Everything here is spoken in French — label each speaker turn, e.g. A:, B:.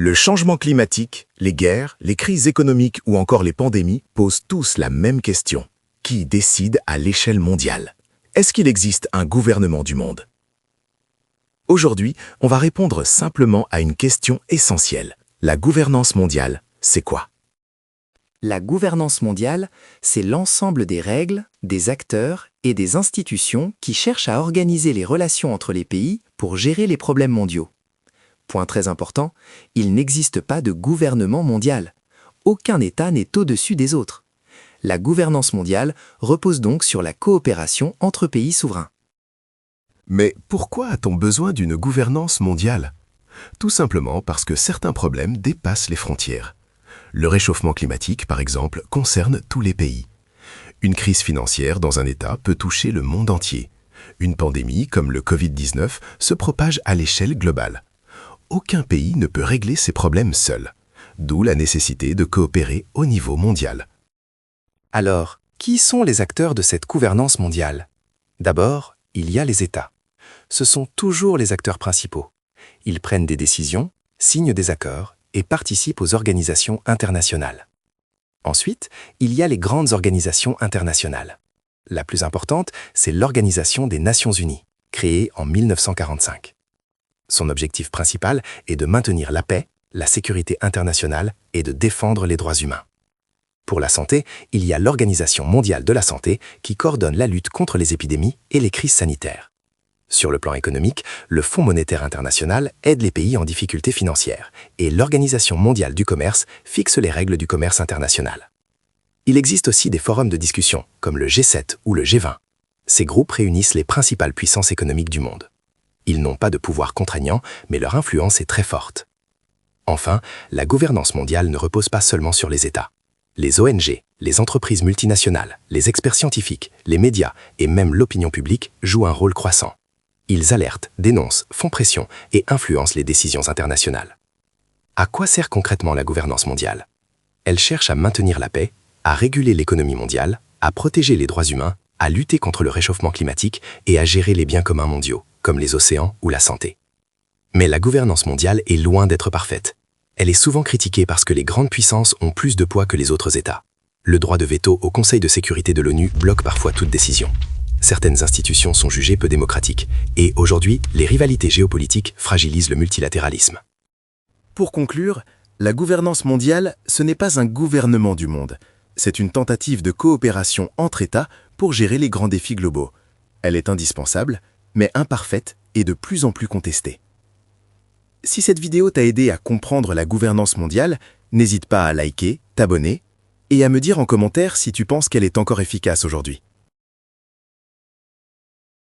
A: Le changement climatique, les guerres, les crises économiques ou encore les pandémies posent tous la même question. Qui décide à l'échelle mondiale? Est-ce qu'il existe un gouvernement du monde? Aujourd'hui, on va répondre simplement à une question essentielle. La gouvernance mondiale, c'est quoi?
B: La gouvernance mondiale, c'est l'ensemble des règles, des acteurs et des institutions qui cherchent à organiser les relations entre les pays pour gérer les problèmes mondiaux. Point très important, il n'existe pas de gouvernement mondial. Aucun État n'est au-dessus des autres. La gouvernance mondiale repose donc sur la coopération entre pays souverains.
C: Mais pourquoi a-t-on besoin d'une gouvernance mondiale? Tout simplement parce que certains problèmes dépassent les frontières. Le réchauffement climatique, par exemple, concerne tous les pays. Une crise financière dans un État peut toucher le monde entier. Une pandémie, comme le Covid-19, se propage à l'échelle globale. Aucun pays ne peut régler ces problèmes seul, d'où la nécessité de coopérer au niveau mondial.
D: Alors, qui sont les acteurs de cette gouvernance mondiale? D'abord, il y a les États. Ce sont toujours les acteurs principaux. Ils prennent des décisions, signent des accords et participent aux organisations internationales. Ensuite, il y a les grandes organisations internationales. La plus importante, c'est l'Organisation des Nations Unies, créée en 1945. Son objectif principal est de maintenir la paix, la sécurité internationale et de défendre les droits humains. Pour la santé, il y a l'Organisation mondiale de la santé qui coordonne la lutte contre les épidémies et les crises sanitaires. Sur le plan économique, le Fonds monétaire international aide les pays en difficulté financière et l'Organisation mondiale du commerce fixe les règles du commerce international. Il existe aussi des forums de discussion, comme le G7 ou le G20. Ces groupes réunissent les principales puissances économiques du monde. Ils n'ont pas de pouvoir contraignant, mais leur influence est très forte. Enfin, la gouvernance mondiale ne repose pas seulement sur les États. Les ONG, les entreprises multinationales, les experts scientifiques, les médias et même l'opinion publique jouent un rôle croissant. Ils alertent, dénoncent, font pression et influencent les décisions internationales. À quoi sert concrètement la gouvernance mondiale? Elle cherche à maintenir la paix, à réguler l'économie mondiale, à protéger les droits humains, à lutter contre le réchauffement climatique et à gérer les biens communs mondiaux, comme les océans ou la santé. Mais la gouvernance mondiale est loin d'être parfaite. Elle est souvent critiquée parce que les grandes puissances ont plus de poids que les autres États. Le droit de veto au Conseil de sécurité de l'ONU bloque parfois toute décision. Certaines institutions sont jugées peu démocratiques. Et aujourd'hui, les rivalités géopolitiques fragilisent le multilatéralisme.
A: Pour conclure, la gouvernance mondiale, ce n'est pas un gouvernement du monde. C'est une tentative de coopération entre États pour gérer les grands défis globaux. Elle est indispensable, mais imparfaite et de plus en plus contestée. Si cette vidéo t'a aidé à comprendre la gouvernance mondiale, n'hésite pas à liker, t'abonner et à me dire en commentaire si tu penses qu'elle est encore efficace aujourd'hui.